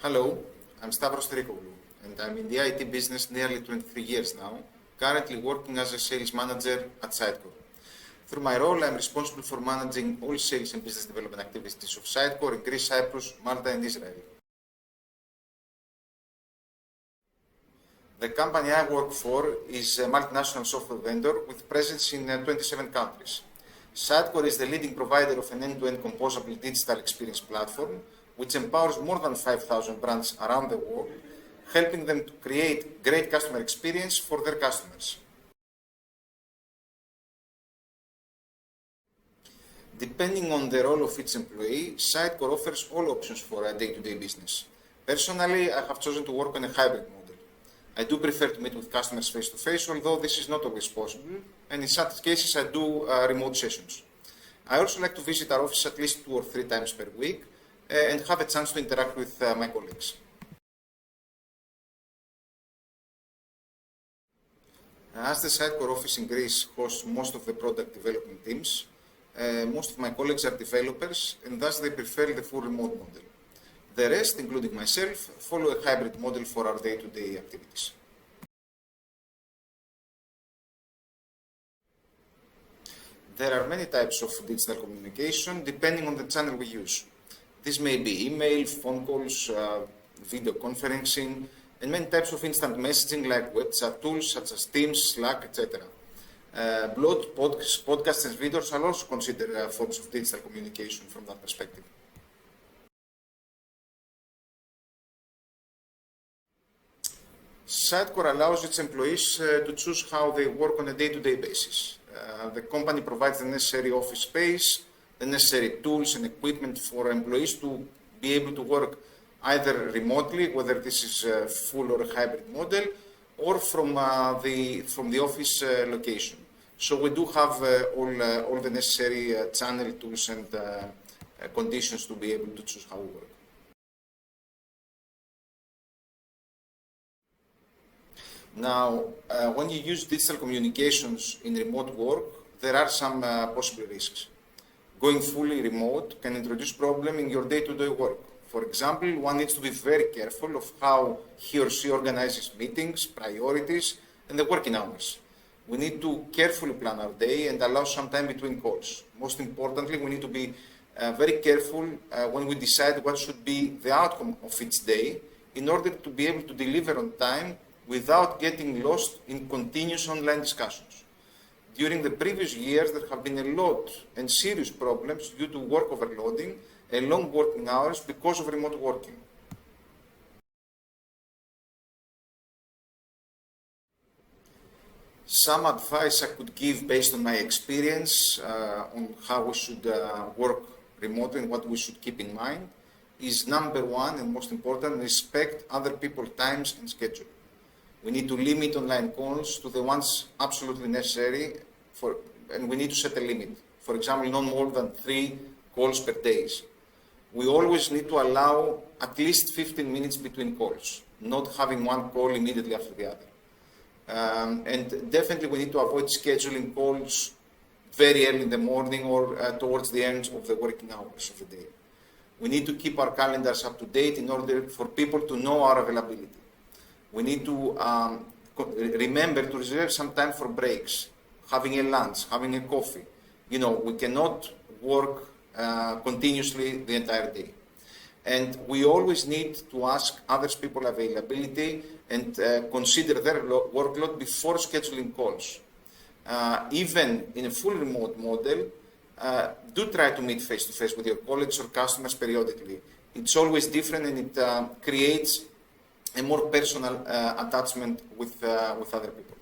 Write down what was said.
Hello, I'm Stavros Trikoglou, and I'm in the IT business nearly 23 years now, currently working as a sales manager at Sitecore. Through my role, I'm responsible for managing all sales and business development activities of Sitecore in Greece, Cyprus, Malta, and Israel. The company I work for is a multinational software vendor with presence in 27 countries. Sitecore is the leading provider of an end-to-end composable digital experience platform, which empowers more than 5,000 brands around the world, helping them to create great customer experience for their customers. Depending on the role of each employee, Sitecore offers all options for a day-to-day business. Personally, I have chosen to work on a hybrid model. I do prefer to meet with customers face-to-face, although this is not always possible, and in such cases I do remote sessions. I also like to visit our office at least 2 or 3 times per week and have a chance to interact with my colleagues. As the Sitecore office in Greece hosts most of the product development teams, most of my colleagues are developers and thus they prefer the full remote model. The rest, including myself, follow a hybrid model for our day-to-day activities. There are many types of digital communication depending on the channel we use. This may be email, phone calls, video conferencing, and many types of instant messaging like web chat tools such as Teams, Slack, etc. Blog, podcasts, and videos are also considered forms of digital communication from that perspective. Sitecore allows its employees to choose how they work on a day-to-day basis. The company provides the necessary office space, the necessary tools and equipment for employees to be able to work either remotely, whether this is a full or a hybrid model, or from the office location. So we do have all the necessary channel tools and conditions to be able to choose how we work. Now, when you use digital communications in remote work, there are some possible risks. Going fully remote can introduce problems in your day-to-day work. For example, one needs to be very careful of how he or she organizes meetings, priorities, and the working hours. We need to carefully plan our day and allow some time between calls. Most importantly, we need to be very careful when we decide what should be the outcome of each day in order to be able to deliver on time without getting lost in continuous online discussions. During the previous years, there have been a lot and serious problems due to work overloading and long working hours because of remote working. Some advice I could give based on my experience on how we should work remotely and what we should keep in mind is number one and most important, respect other people's times and schedule. We need to limit online calls to the ones absolutely necessary and we need to set a limit. For example, no more than 3 calls per day. We always need to allow at least 15 minutes between calls, not having one call immediately after the other. And definitely we need to avoid scheduling calls very early in the morning or towards the end of the working hours of the day. We need to keep our calendars up to date in order for people to know our availability. We need to remember to reserve some time for breaks, having a lunch, having a coffee. You know, we cannot work continuously the entire day. And we always need to ask other people's availability and consider their workload before scheduling calls. Even in a full remote model, do try to meet face-to-face with your colleagues or customers periodically. It's always different and it creates a more personal attachment with other people.